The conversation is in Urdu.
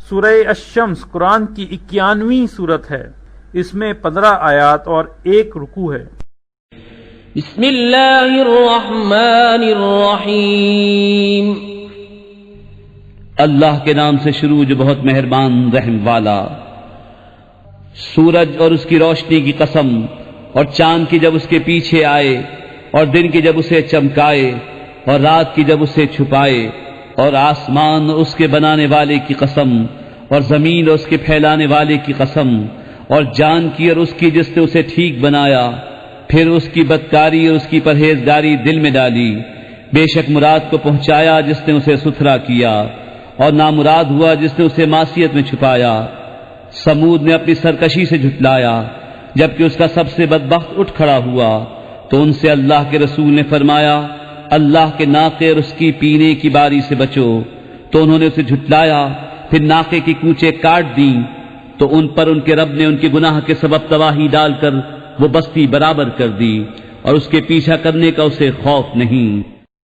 سورہ الشمس قرآن کی 91ویں سورت ہے۔ اس میں 15 آیات اور 1 رکوع ہے۔ بسم اللہ الرحمن الرحیم۔ اللہ کے نام سے شروع جو بہت مہربان رحم والا۔ سورج اور اس کی روشنی کی قسم، اور چاند کی جب اس کے پیچھے آئے، اور دن کی جب اسے چمکائے، اور رات کی جب اسے چھپائے، اور آسمان اور اس کے بنانے والے کی قسم، اور زمین اور اس کے پھیلانے والے کی قسم، اور جان کی اور اس کی جس نے اسے ٹھیک بنایا، پھر اس کی بدکاری اور اس کی پرہیزگاری دل میں ڈالی۔ بے شک مراد کو پہنچایا جس نے اسے ستھرا کیا، اور نامراد ہوا جس نے اسے معصیت میں چھپایا۔ سمود نے اپنی سرکشی سے جھٹلایا، جبکہ اس کا سب سے بدبخت اٹھ کھڑا ہوا، تو ان سے اللہ کے رسول نے فرمایا اللہ کے ناقے اور اس کی پینے کی باری سے بچو، تو انہوں نے اسے جھٹلایا، پھر ناقے کی کوچیں کاٹ دیں، تو ان پر ان کے رب نے ان کے گناہ کے سبب تباہی ڈال کر وہ بستی برابر کر دی، اور اس کے پیچھا کرنے کا اسے خوف نہیں۔